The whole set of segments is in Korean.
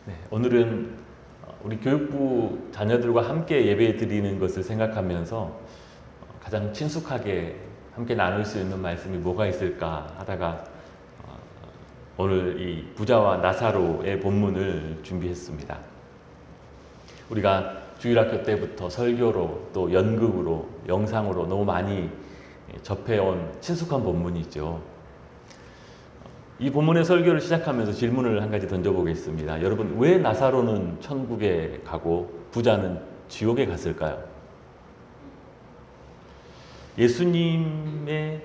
네, 오늘은 우리 교육부 자녀들과 함께 예배 드리는 것을 생각하면서 가장 친숙하게 함께 나눌 수 있는 말씀이 뭐가 있을까 하다가 오늘 이 부자와 나사로의 본문을 준비했습니다. 우리가 주일학교 때부터 설교로 또 연극으로 영상으로 너무 많이 접해온 친숙한 본문이죠. 이 본문의 설교를 시작하면서 질문을 한 가지 던져보겠습니다. 여러분, 왜 나사로는 천국에 가고 부자는 지옥에 갔을까요? 예수님의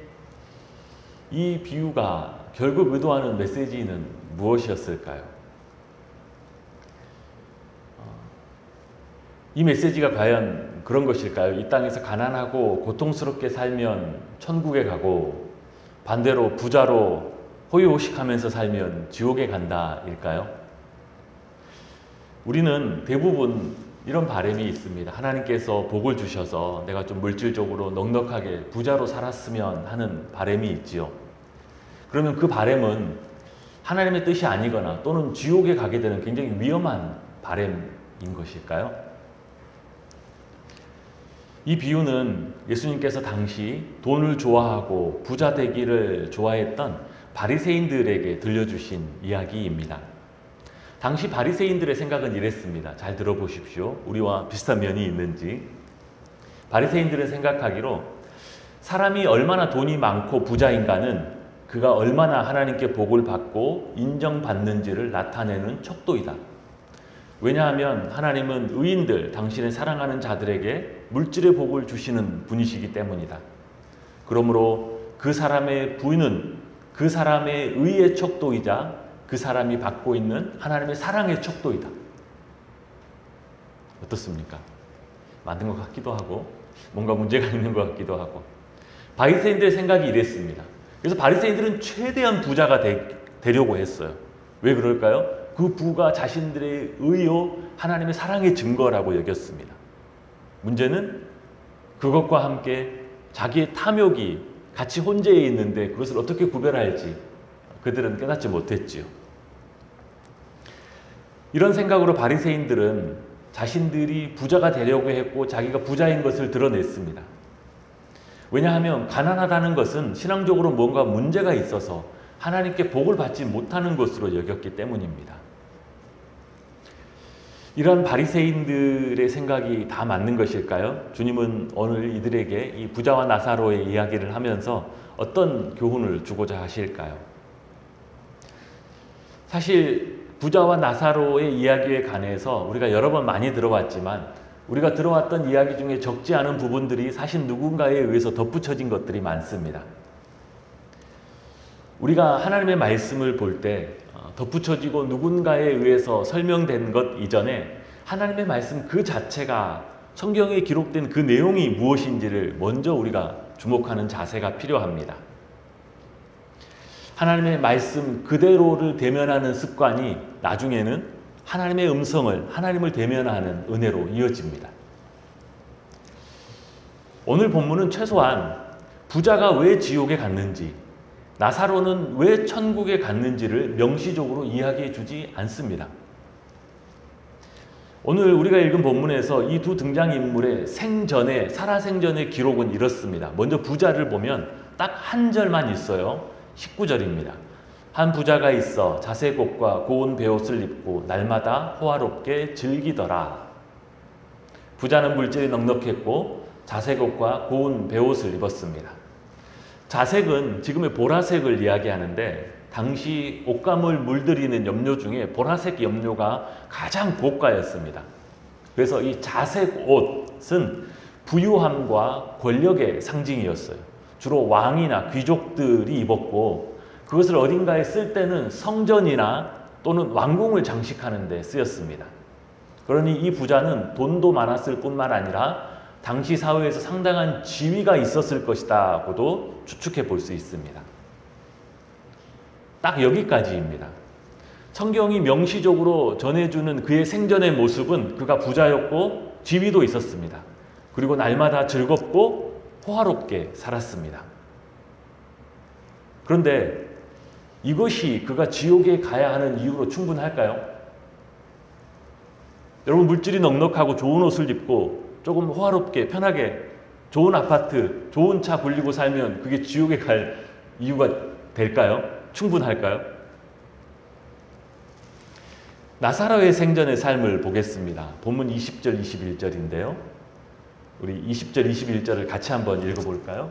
이 비유가 결국 의도하는 메시지는 무엇이었을까요? 이 메시지가 과연 그런 것일까요? 이 땅에서 가난하고 고통스럽게 살면 천국에 가고 반대로 부자로 호의호식하면서 살면 지옥에 간다 일까요? 우리는 대부분 이런 바람이 있습니다. 하나님께서 복을 주셔서 내가 좀 물질적으로 넉넉하게 부자로 살았으면 하는 바람이 있지요. 그러면 그 바람은 하나님의 뜻이 아니거나 또는 지옥에 가게 되는 굉장히 위험한 바람인 것일까요? 이 비유는 예수님께서 당시 돈을 좋아하고 부자 되기를 좋아했던 바리새인들에게 들려주신 이야기입니다. 당시 바리새인들의 생각은 이랬습니다. 잘 들어보십시오. 우리와 비슷한 면이 있는지. 바리새인들은 생각하기로 사람이 얼마나 돈이 많고 부자인가는 그가 얼마나 하나님께 복을 받고 인정받는지를 나타내는 척도이다. 왜냐하면 하나님은 의인들, 당신의 사랑하는 자들에게 물질의 복을 주시는 분이시기 때문이다. 그러므로 그 사람의 부는 그 사람의 의의 척도이자 그 사람이 받고 있는 하나님의 사랑의 척도이다. 어떻습니까? 맞는 것 같기도 하고 뭔가 문제가 있는 것 같기도 하고. 바리새인들의 생각이 이랬습니다. 그래서 바리새인들은 최대한 부자가 되려고 했어요. 왜 그럴까요? 그 부가 자신들의 의요 하나님의 사랑의 증거라고 여겼습니다. 문제는 그것과 함께 자기의 탐욕이 같이 혼재해 있는데 그것을 어떻게 구별할지 그들은 깨닫지 못했지요. 이런 생각으로 바리새인들은 자신들이 부자가 되려고 했고 자기가 부자인 것을 드러냈습니다. 왜냐하면 가난하다는 것은 신앙적으로 뭔가 문제가 있어서 하나님께 복을 받지 못하는 것으로 여겼기 때문입니다. 이런 바리새인들의 생각이 다 맞는 것일까요? 주님은 오늘 이들에게 이 부자와 나사로의 이야기를 하면서 어떤 교훈을 주고자 하실까요? 사실 부자와 나사로의 이야기에 관해서 우리가 여러 번 많이 들어왔지만 우리가 들어왔던 이야기 중에 적지 않은 부분들이 사실 누군가에 의해서 덧붙여진 것들이 많습니다. 우리가 하나님의 말씀을 볼 때 덧붙여지고 누군가에 의해서 설명된 것 이전에 하나님의 말씀 그 자체가 성경에 기록된 그 내용이 무엇인지를 먼저 우리가 주목하는 자세가 필요합니다. 하나님의 말씀 그대로를 대면하는 습관이 나중에는 하나님의 음성을, 하나님을 대면하는 은혜로 이어집니다. 오늘 본문은 최소한 부자가 왜 지옥에 갔는지, 나사로는 왜 천국에 갔는지를 명시적으로 이야기해 주지 않습니다. 오늘 우리가 읽은 본문에서 이 두 등장인물의 생전의, 살아생전의 기록은 이렇습니다. 먼저 부자를 보면 딱 한 절만 있어요. 19절입니다. 한 부자가 있어 자색옷과 고운 베옷을 입고 날마다 호화롭게 즐기더라. 부자는 물질이 넉넉했고 자색옷과 고운 베옷을 입었습니다. 자색은 지금의 보라색을 이야기하는데 당시 옷감을 물들이는 염료 중에 보라색 염료가 가장 고가였습니다. 그래서 이 자색 옷은 부유함과 권력의 상징이었어요. 주로 왕이나 귀족들이 입었고 그것을 어딘가에 쓸 때는 성전이나 또는 왕궁을 장식하는 데 쓰였습니다. 그러니 이 부자는 돈도 많았을 뿐만 아니라 당시 사회에서 상당한 지위가 있었을 것이다고도 추측해 볼 수 있습니다. 딱 여기까지입니다. 성경이 명시적으로 전해주는 그의 생전의 모습은 그가 부자였고 지위도 있었습니다. 그리고 날마다 즐겁고 호화롭게 살았습니다. 그런데 이것이 그가 지옥에 가야 하는 이유로 충분할까요? 여러분 물질이 넉넉하고 좋은 옷을 입고 조금 호화롭게 편하게 좋은 아파트, 좋은 차 굴리고 살면 그게 지옥에 갈 이유가 될까요? 충분할까요? 나사로의 생전의 삶을 보겠습니다. 본문 20절, 21절인데요. 우리 20절, 21절을 같이 한번 읽어볼까요?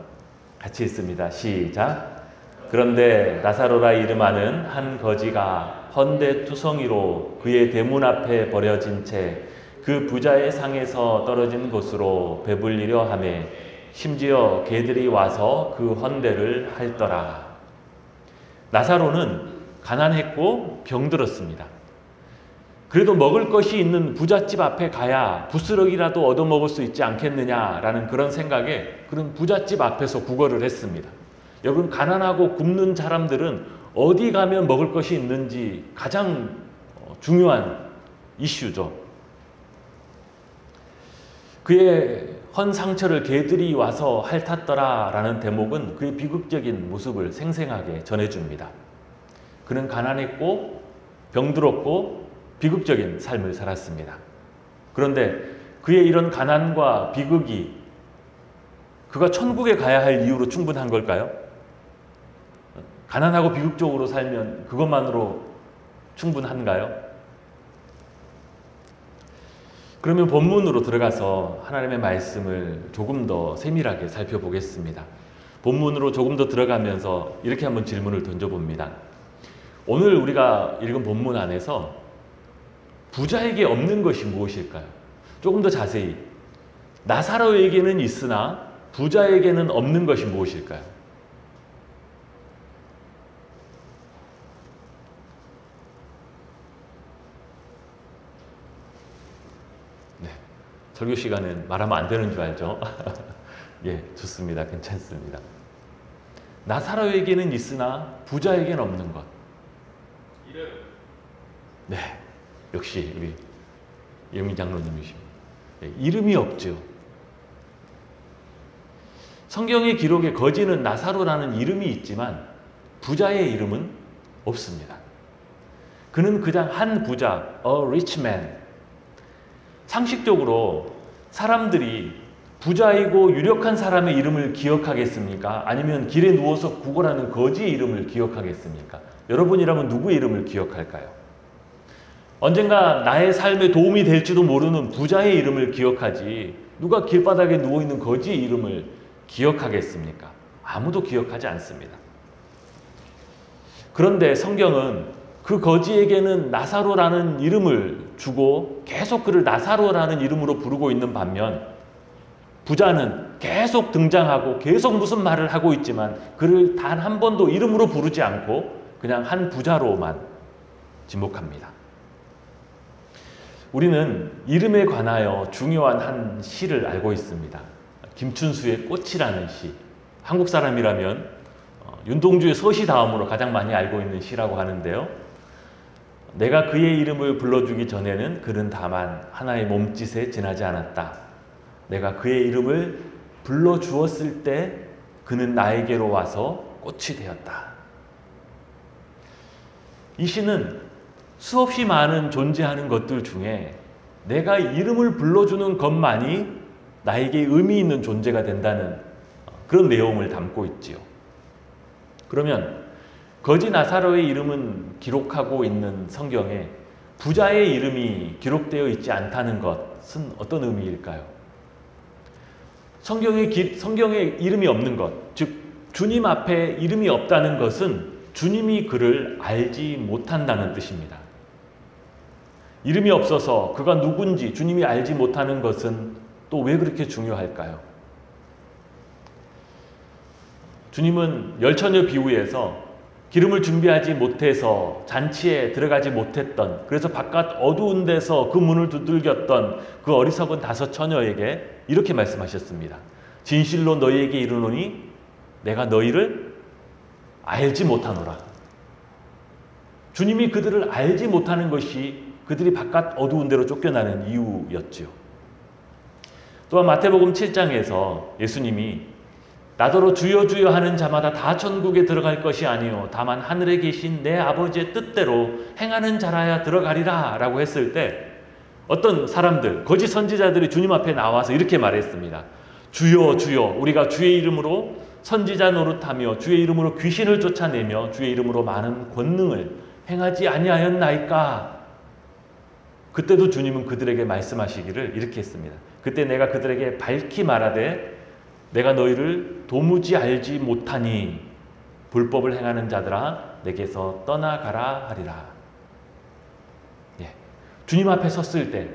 같이 읽습니다. 시작! 그런데 나사로라 이름하는 한 거지가 헌데투성이로 그의 대문 앞에 버려진 채 그 부자의 상에서 떨어진 곳으로 배불리려 하매 심지어 개들이 와서 그 헌대를 핥더라. 나사로는 가난했고 병들었습니다. 그래도 먹을 것이 있는 부잣집 앞에 가야 부스러기라도 얻어먹을 수 있지 않겠느냐라는 그런 생각에 그런 부잣집 앞에서 구걸을 했습니다. 여러분, 가난하고 굶는 사람들은 어디 가면 먹을 것이 있는지 가장 중요한 이슈죠. 그의 헌 상처를 개들이 와서 핥았더라 라는 대목은 그의 비극적인 모습을 생생하게 전해줍니다. 그는 가난했고 병들었고 비극적인 삶을 살았습니다. 그런데 그의 이런 가난과 비극이 그가 천국에 가야 할 이유로 충분한 걸까요? 가난하고 비극적으로 살면 그것만으로 충분한가요? 그러면 본문으로 들어가서 하나님의 말씀을 조금 더 세밀하게 살펴보겠습니다. 본문으로 조금 더 들어가면서 이렇게 한번 질문을 던져봅니다. 오늘 우리가 읽은 본문 안에서 부자에게 없는 것이 무엇일까요? 조금 더 자세히. 나사로에게는 있으나 부자에게는 없는 것이 무엇일까요? 설교 시간은 말하면 안 되는 줄 알죠? 예, 좋습니다. 괜찮습니다. 나사로에게는 있으나 부자에게는 없는 것. 이름. 네, 역시 우리 영민 장로님이십니다. 네, 이름이 없죠. 성경의 기록에 거지는 나사로라는 이름이 있지만 부자의 이름은 없습니다. 그는 그냥 한 부자, a rich man. 상식적으로 사람들이 부자이고 유력한 사람의 이름을 기억하겠습니까? 아니면 길에 누워서 구걸하는 거지의 이름을 기억하겠습니까? 여러분이라면 누구의 이름을 기억할까요? 언젠가 나의 삶에 도움이 될지도 모르는 부자의 이름을 기억하지 누가 길바닥에 누워있는 거지의 이름을 기억하겠습니까? 아무도 기억하지 않습니다. 그런데 성경은 그 거지에게는 나사로라는 이름을 주고 계속 그를 나사로라는 이름으로 부르고 있는 반면 부자는 계속 등장하고 계속 무슨 말을 하고 있지만 그를 단 한 번도 이름으로 부르지 않고 그냥 한 부자로만 지목합니다. 우리는 이름에 관하여 중요한 한 시를 알고 있습니다. 김춘수의 꽃이라는 시. 한국 사람이라면 윤동주의 서시 다음으로 가장 많이 알고 있는 시라고 하는데요. 내가 그의 이름을 불러주기 전에는 그는 다만 하나의 몸짓에 지나지 않았다. 내가 그의 이름을 불러주었을 때 그는 나에게로 와서 꽃이 되었다. 이 시는 수없이 많은 존재하는 것들 중에 내가 이름을 불러주는 것만이 나에게 의미 있는 존재가 된다는 그런 내용을 담고 있지요. 그러면 거지 나사로의 이름은 기록하고 있는 성경에 부자의 이름이 기록되어 있지 않다는 것은 어떤 의미일까요? 성경에 이름이 없는 것, 즉 주님 앞에 이름이 없다는 것은 주님이 그를 알지 못한다는 뜻입니다. 이름이 없어서 그가 누군지 주님이 알지 못하는 것은 또 왜 그렇게 중요할까요? 주님은 열처녀 비유에서 기름을 준비하지 못해서 잔치에 들어가지 못했던, 그래서 바깥 어두운 데서 그 문을 두들겼던 그 어리석은 5 처녀에게 이렇게 말씀하셨습니다. 진실로 너희에게 이르노니 내가 너희를 알지 못하노라. 주님이 그들을 알지 못하는 것이 그들이 바깥 어두운 데로 쫓겨나는 이유였지요. 또한 마태복음 7장에서 예수님이 나더러 주여 주여 하는 자마다 다 천국에 들어갈 것이 아니요 다만 하늘에 계신 내 아버지의 뜻대로 행하는 자라야 들어가리라 라고 했을 때 어떤 사람들, 거짓 선지자들이 주님 앞에 나와서 이렇게 말했습니다. 주여 주여 우리가 주의 이름으로 선지자 노릇하며 주의 이름으로 귀신을 쫓아내며 주의 이름으로 많은 권능을 행하지 아니하였나이까. 그때도 주님은 그들에게 말씀하시기를 이렇게 했습니다. 그때 내가 그들에게 밝히 말하되 내가 너희를 도무지 알지 못하니 불법을 행하는 자들아 내게서 떠나가라 하리라. 예. 주님 앞에 섰을 때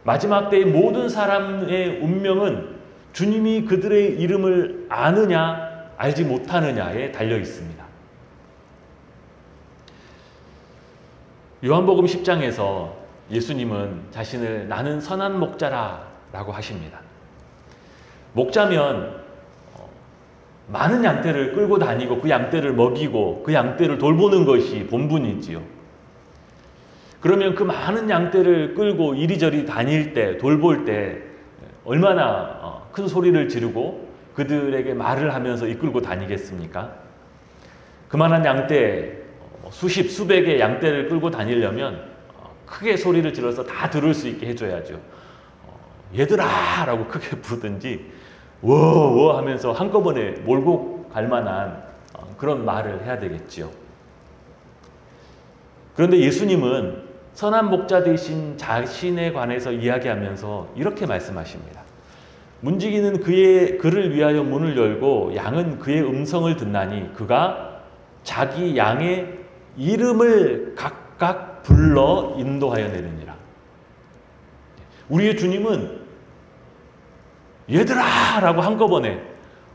마지막 때의 모든 사람의 운명은 주님이 그들의 이름을 아느냐 알지 못하느냐에 달려 있습니다. 요한복음 10장에서 예수님은 자신을 나는 선한 목자라 라고 하십니다. 목자면 많은 양떼를 끌고 다니고 그 양떼를 먹이고 그 양떼를 돌보는 것이 본분이지요. 그러면 그 많은 양떼를 끌고 이리저리 다닐 때, 돌볼 때 얼마나 큰 소리를 지르고 그들에게 말을 하면서 이끌고 다니겠습니까? 그만한 양떼, 수십, 수백의 양떼를 끌고 다니려면 크게 소리를 질러서 다 들을 수 있게 해줘야죠. 얘들아! 라고 크게 부르든지 워워 하면서 한꺼번에 몰고 갈 만한 그런 말을 해야 되겠지요. 그런데 예수님은 선한 목자 되신 자신에 관해서 이야기하면서 이렇게 말씀하십니다. 문지기는 그를 위하여 문을 열고 양은 그의 음성을 듣나니 그가 자기 양의 이름을 각각 불러 인도하여 내느니라. 우리의 주님은 얘들아! 라고 한꺼번에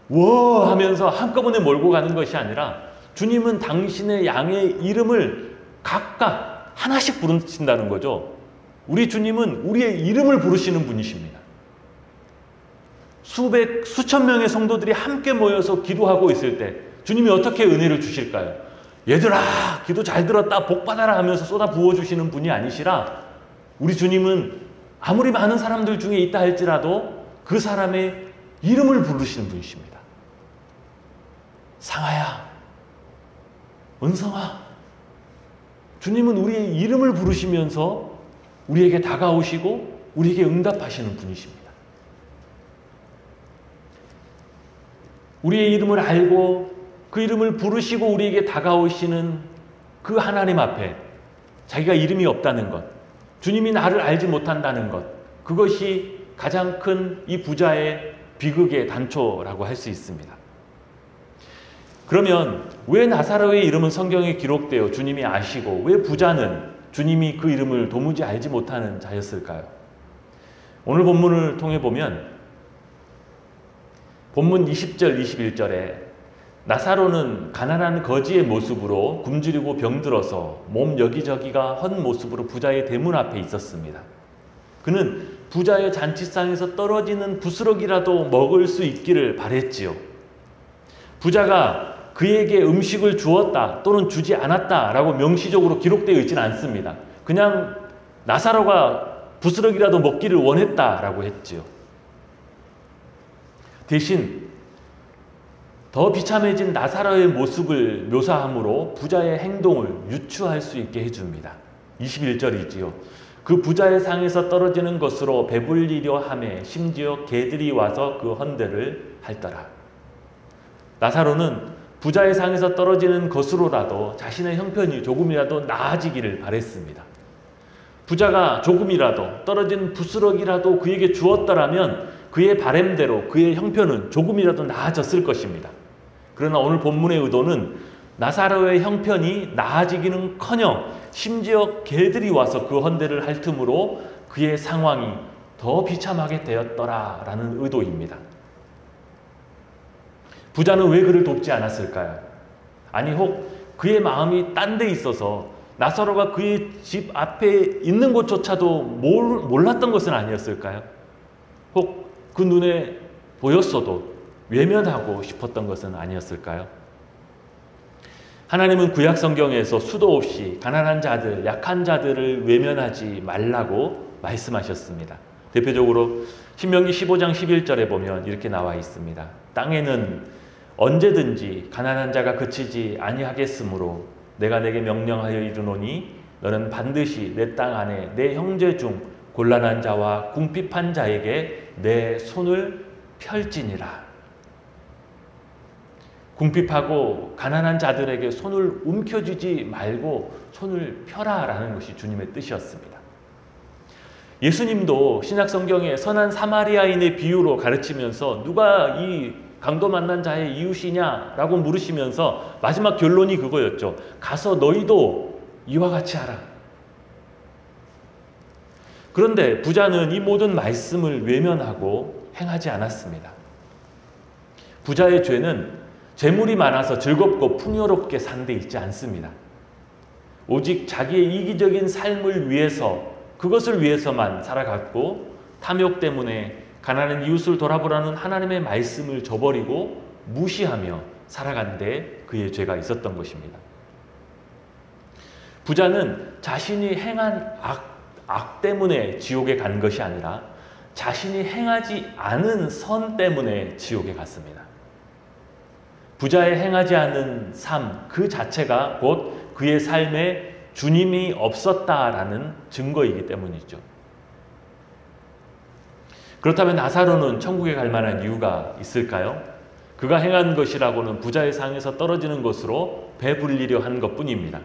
워! 하면서 한꺼번에 몰고 가는 것이 아니라 주님은 당신의 양의 이름을 각각 하나씩 부르신다는 거죠. 우리 주님은 우리의 이름을 부르시는 분이십니다. 수천 명의 성도들이 함께 모여서 기도하고 있을 때 주님이 어떻게 은혜를 주실까요? 얘들아 기도 잘 들었다 복 받아라 하면서 쏟아 부어주시는 분이 아니시라 우리 주님은 아무리 많은 사람들 중에 있다 할지라도 그 사람의 이름을 부르시는 분이십니다. 상아야, 은성아. 주님은 우리의 이름을 부르시면서 우리에게 다가오시고 우리에게 응답하시는 분이십니다. 우리의 이름을 알고 그 이름을 부르시고 우리에게 다가오시는 그 하나님 앞에 자기가 이름이 없다는 것, 주님이 나를 알지 못한다는 것, 그것이 가장 큰 이 부자의 비극의 단초라고 할 수 있습니다. 그러면 왜 나사로의 이름은 성경에 기록되어 주님이 아시고 왜 부자는 주님이 그 이름을 도무지 알지 못하는 자였을까요? 오늘 본문을 통해 보면 본문 20절, 21절에 나사로는 가난한 거지의 모습으로 굶주리고 병들어서 몸 여기저기가 헌 모습으로 부자의 대문 앞에 있었습니다. 그는 부자의 잔치상에서 떨어지는 부스러기라도 먹을 수 있기를 바랬지요. 부자가 그에게 음식을 주었다 또는 주지 않았다 라고 명시적으로 기록되어 있지는 않습니다. 그냥 나사로가 부스러기라도 먹기를 원했다라고 했지요. 대신 더 비참해진 나사로의 모습을 묘사함으로 부자의 행동을 유추할 수 있게 해줍니다. 21절이지요. 그 부자의 상에서 떨어지는 것으로 배불리려 하매 심지어 개들이 와서 그 헌대를 핥더라. 나사로는 부자의 상에서 떨어지는 것으로라도 자신의 형편이 조금이라도 나아지기를 바랬습니다. 부자가 조금이라도 떨어진 부스러기라도 그에게 주었더라면 그의 바램대로 그의 형편은 조금이라도 나아졌을 것입니다. 그러나 오늘 본문의 의도는 나사로의 형편이 나아지기는커녕 심지어 개들이 와서 그 헌대를 핥음으로 그의 상황이 더 비참하게 되었더라라는 의도입니다. 부자는 왜 그를 돕지 않았을까요? 아니 혹 그의 마음이 딴 데 있어서 나사로가 그의 집 앞에 있는 곳조차도 몰랐던 것은 아니었을까요? 혹 그 눈에 보였어도 외면하고 싶었던 것은 아니었을까요? 하나님은 구약 성경에서 수도 없이 가난한 자들, 약한 자들을 외면하지 말라고 말씀하셨습니다. 대표적으로 신명기 15장 11절에 보면 이렇게 나와 있습니다. 땅에는 언제든지 가난한 자가 그치지 아니하겠으므로 내가 내게 명령하여 이르노니 너는 반드시 내 땅 안에 내 형제 중 곤란한 자와 궁핍한 자에게 내 손을 펼지니라. 궁핍하고 가난한 자들에게 손을 움켜쥐지 말고 손을 펴라라는 것이 주님의 뜻이었습니다. 예수님도 신약성경에 선한 사마리아인의 비유로 가르치면서 누가 이 강도 만난 자의 이웃이냐라고 물으시면서 마지막 결론이 그거였죠. 가서 너희도 이와 같이 하라. 그런데 부자는 이 모든 말씀을 외면하고 행하지 않았습니다. 부자의 죄는 재물이 많아서 즐겁고 풍요롭게 산 데 있지 않습니다. 오직 자기의 이기적인 삶을 위해서, 그것을 위해서만 살아갔고 탐욕 때문에 가난한 이웃을 돌아보라는 하나님의 말씀을 저버리고 무시하며 살아간 데 그의 죄가 있었던 것입니다. 부자는 자신이 행한 악 때문에 지옥에 간 것이 아니라 자신이 행하지 않은 선 때문에 지옥에 갔습니다. 부자의 행하지 않은 삶 그 자체가 곧 그의 삶에 주님이 없었다라는 증거이기 때문이죠. 그렇다면 나사로는 천국에 갈 만한 이유가 있을까요? 그가 행한 것이라고는 부자의 상에서 떨어지는 것으로 배불리려 한 것뿐입니다.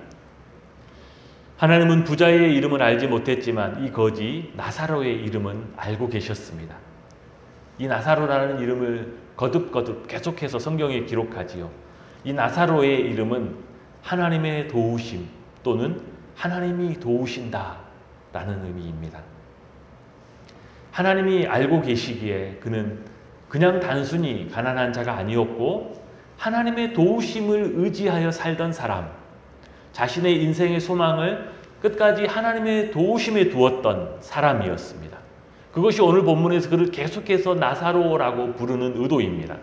하나님은 부자의 이름은 알지 못했지만 이 거지 나사로의 이름은 알고 계셨습니다. 이 나사로라는 이름을 거듭거듭 계속해서 성경에 기록하지요. 이 나사로의 이름은 하나님의 도우심 또는 하나님이 도우신다 라는 의미입니다. 하나님이 알고 계시기에 그는 그냥 단순히 가난한 자가 아니었고 하나님의 도우심을 의지하여 살던 사람, 자신의 인생의 소망을 끝까지 하나님의 도우심에 두었던 사람이었습니다. 그것이 오늘 본문에서 그를 계속해서 나사로라고 부르는 의도입니다.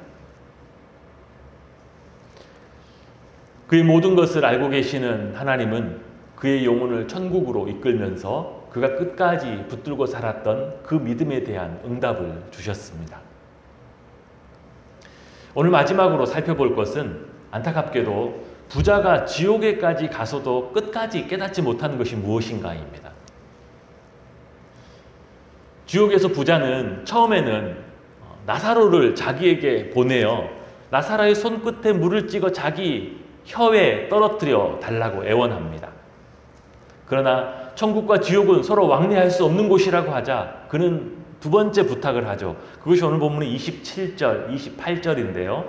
그의 모든 것을 알고 계시는 하나님은 그의 영혼을 천국으로 이끌면서 그가 끝까지 붙들고 살았던 그 믿음에 대한 응답을 주셨습니다. 오늘 마지막으로 살펴볼 것은 안타깝게도 부자가 지옥에까지 가서도 끝까지 깨닫지 못한 것이 무엇인가입니다. 지옥에서 부자는 처음에는 나사로를 자기에게 보내어 나사로의 손끝에 물을 찍어 자기 혀에 떨어뜨려 달라고 애원합니다. 그러나 천국과 지옥은 서로 왕래할 수 없는 곳이라고 하자 그는 두 번째 부탁을 하죠. 그것이 오늘 본문의 27절, 28절인데요.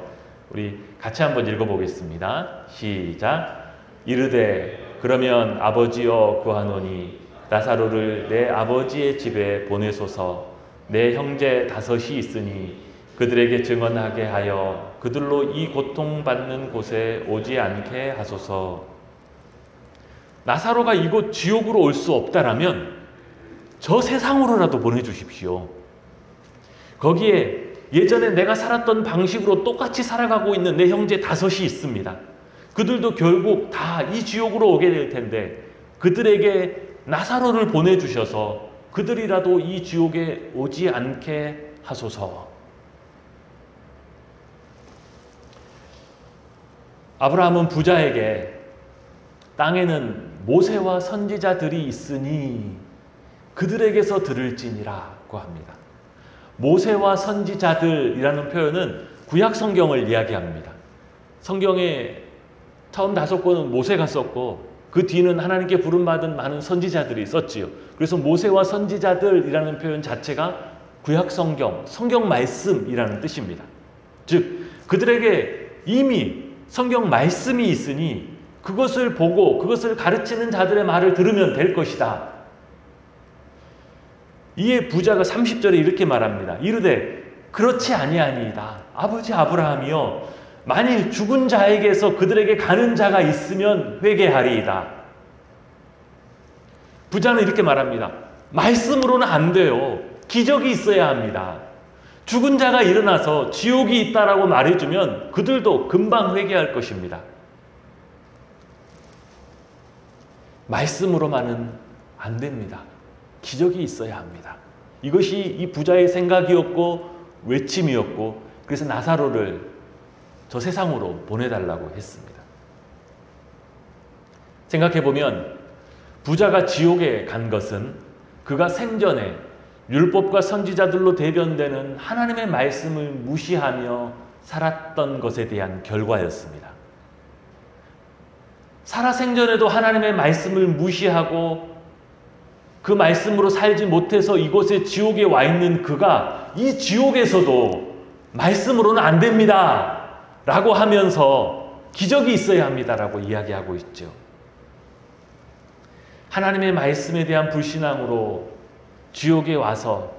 우리 같이 한번 읽어보겠습니다. 시작. 이르되 그러면 아버지여 구하노니 나사로를 내 아버지의 집에 보내소서. 내 형제 5이 있으니 그들에게 증언하게 하여 그들로 이 고통받는 곳에 오지 않게 하소서. 나사로가 이곳 지옥으로 올 수 없다라면 저 세상으로라도 보내주십시오. 거기에 예전에 내가 살았던 방식으로 똑같이 살아가고 있는 내 형제 5이 있습니다. 그들도 결국 다 이 지옥으로 오게 될 텐데 그들에게 나사로를 보내주셔서 그들이라도 이 지옥에 오지 않게 하소서. 아브라함은 부자에게 땅에는 모세와 선지자들이 있으니 그들에게서 들을지니라고 합니다. 모세와 선지자들이라는 표현은 구약 성경을 이야기합니다. 성경에 처음 5권은 모세가 썼고 그 뒤는 하나님께 부름받은 많은 선지자들이 썼지요. 그래서 모세와 선지자들이라는 표현 자체가 구약 성경, 성경 말씀이라는 뜻입니다. 즉 그들에게 이미 성경 말씀이 있으니 그것을 보고 그것을 가르치는 자들의 말을 들으면 될 것이다. 이에 부자가 30절에 이렇게 말합니다. 이르되 그렇지 아니하니이다. 아버지 아브라함이여 만일 죽은 자에게서 그들에게 가는 자가 있으면 회개하리이다. 부자는 이렇게 말합니다. 말씀으로는 안 돼요. 기적이 있어야 합니다. 죽은 자가 일어나서 지옥이 있다라고 말해주면 그들도 금방 회개할 것입니다. 말씀으로만은 안 됩니다. 기적이 있어야 합니다. 이것이 이 부자의 생각이었고 외침이었고 그래서 나사로를 저 세상으로 보내달라고 했습니다. 생각해보면 부자가 지옥에 간 것은 그가 생전에 율법과 선지자들로 대변되는 하나님의 말씀을 무시하며 살았던 것에 대한 결과였습니다. 살아생전에도 하나님의 말씀을 무시하고 그 말씀으로 살지 못해서 이곳에 지옥에 와 있는 그가 이 지옥에서도 말씀으로는 안 됩니다 라고 하면서 기적이 있어야 합니다 라고 이야기하고 있죠. 하나님의 말씀에 대한 불신앙으로 지옥에 와서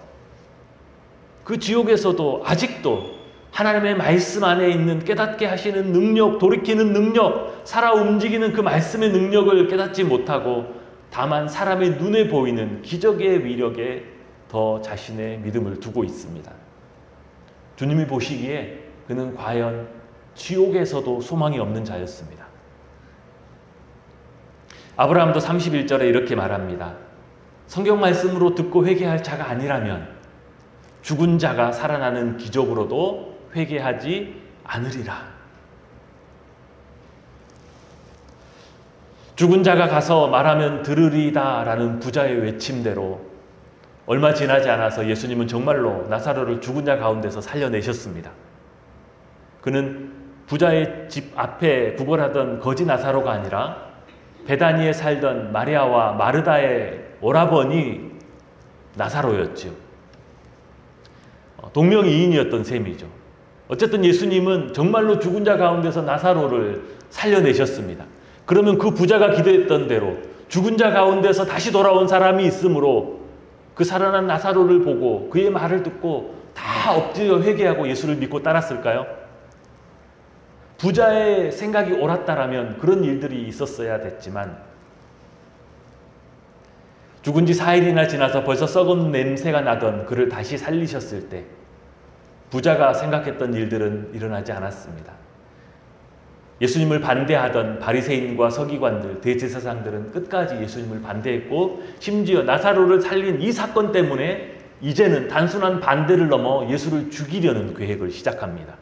그 지옥에서도 아직도 하나님의 말씀 안에 있는 깨닫게 하시는 능력, 돌이키는 능력, 살아 움직이는 그 말씀의 능력을 깨닫지 못하고 다만 사람의 눈에 보이는 기적의 위력에 더 자신의 믿음을 두고 있습니다. 주님이 보시기에 그는 과연 지옥에서도 소망이 없는 자였습니다. 아브라함도 31절에 이렇게 말합니다. 성경 말씀으로 듣고 회개할 자가 아니라면 죽은 자가 살아나는 기적으로도 회개하지 않으리라. 죽은 자가 가서 말하면 들으리다 라는 부자의 외침대로 얼마 지나지 않아서 예수님은 정말로 나사로를 죽은 자 가운데서 살려내셨습니다. 그는 부자의 집 앞에 구걸하던 거지 나사로가 아니라 베다니에 살던 마리아와 마르다의 오라버니 나사로였죠. 동명이인이었던 셈이죠. 어쨌든 예수님은 정말로 죽은 자 가운데서 나사로를 살려내셨습니다. 그러면 그 부자가 기도했던 대로 죽은 자 가운데서 다시 돌아온 사람이 있으므로 그 살아난 나사로를 보고 그의 말을 듣고 다 엎드려 회개하고 예수를 믿고 따랐을까요? 부자의 생각이 옳았다라면 그런 일들이 있었어야 됐지만 죽은 지 4일이나 지나서 벌써 썩은 냄새가 나던 그를 다시 살리셨을 때 부자가 생각했던 일들은 일어나지 않았습니다. 예수님을 반대하던 바리새인과 서기관들, 대제사장들은 끝까지 예수님을 반대했고 심지어 나사로를 살린 이 사건 때문에 이제는 단순한 반대를 넘어 예수를 죽이려는 계획을 시작합니다.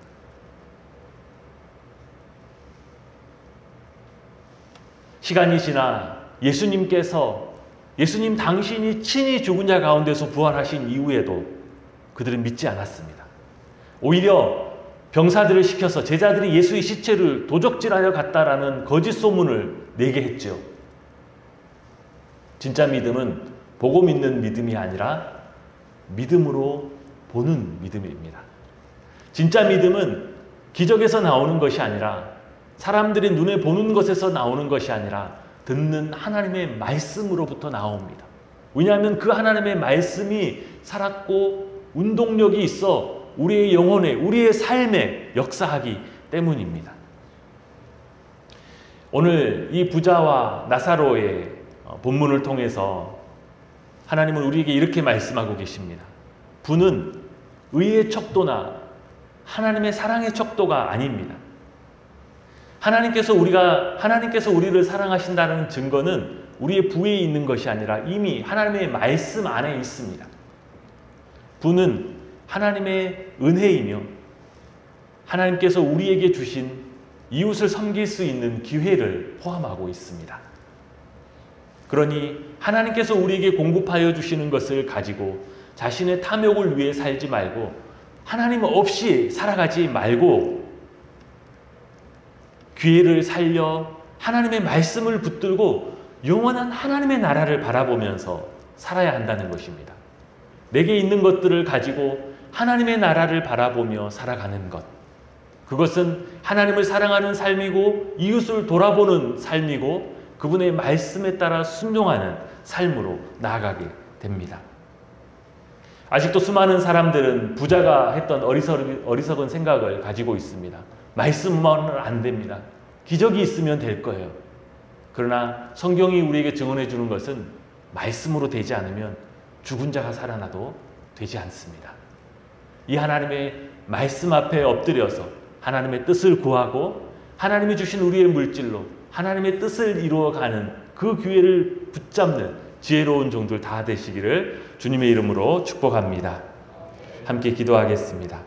시간이 지나 예수님 당신이 친히 죽은 자 가운데서 부활하신 이후에도 그들은 믿지 않았습니다. 오히려 병사들을 시켜서 제자들이 예수의 시체를 도적질하여 갔다라는 거짓 소문을 내게 했죠. 진짜 믿음은 보고 믿는 믿음이 아니라 믿음으로 보는 믿음입니다. 진짜 믿음은 기적에서 나오는 것이 아니라 사람들이 눈에 보는 것에서 나오는 것이 아니라 듣는 하나님의 말씀으로부터 나옵니다. 왜냐하면 그 하나님의 말씀이 살았고 운동력이 있어 우리의 영혼에, 우리의 삶에 역사하기 때문입니다. 오늘 이 부자와 나사로의 본문을 통해서 하나님은 우리에게 이렇게 말씀하고 계십니다. 부는 의의 척도나 하나님의 사랑의 척도가 아닙니다. 하나님께서 우리를 사랑하신다는 증거는 우리의 부에 있는 것이 아니라 이미 하나님의 말씀 안에 있습니다. 부는 하나님의 은혜이며 하나님께서 우리에게 주신 이웃을 섬길 수 있는 기회를 포함하고 있습니다. 그러니 하나님께서 우리에게 공급하여 주시는 것을 가지고 자신의 탐욕을 위해 살지 말고 하나님 없이 살아가지 말고 기회를 살려 하나님의 말씀을 붙들고 영원한 하나님의 나라를 바라보면서 살아야 한다는 것입니다. 내게 있는 것들을 가지고 하나님의 나라를 바라보며 살아가는 것. 그것은 하나님을 사랑하는 삶이고 이웃을 돌아보는 삶이고 그분의 말씀에 따라 순종하는 삶으로 나아가게 됩니다. 아직도 수많은 사람들은 부자가 했던 어리석은 생각을 가지고 있습니다. 말씀만은 안 됩니다. 기적이 있으면 될 거예요. 그러나 성경이 우리에게 증언해 주는 것은 말씀으로 되지 않으면 죽은 자가 살아나도 되지 않습니다. 이 하나님의 말씀 앞에 엎드려서 하나님의 뜻을 구하고 하나님이 주신 우리의 물질로 하나님의 뜻을 이루어가는 그 기회를 붙잡는 지혜로운 종들 다 되시기를 주님의 이름으로 축복합니다. 함께 기도하겠습니다.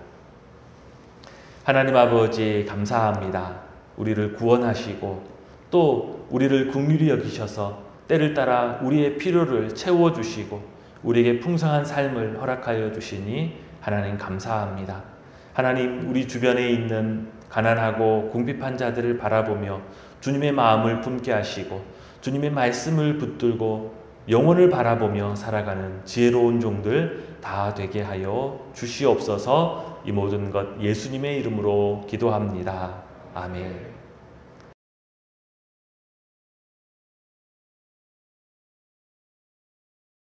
하나님 아버지 감사합니다. 우리를 구원하시고 또 우리를 긍휼히 여기셔서 때를 따라 우리의 필요를 채워주시고 우리에게 풍성한 삶을 허락하여 주시니 하나님 감사합니다. 하나님, 우리 주변에 있는 가난하고 궁핍한 자들을 바라보며 주님의 마음을 품게 하시고 주님의 말씀을 붙들고 영혼을 바라보며 살아가는 지혜로운 종들 다 되게 하여 주시옵소서. 이 모든 것 예수님의 이름으로 기도합니다. 아멘.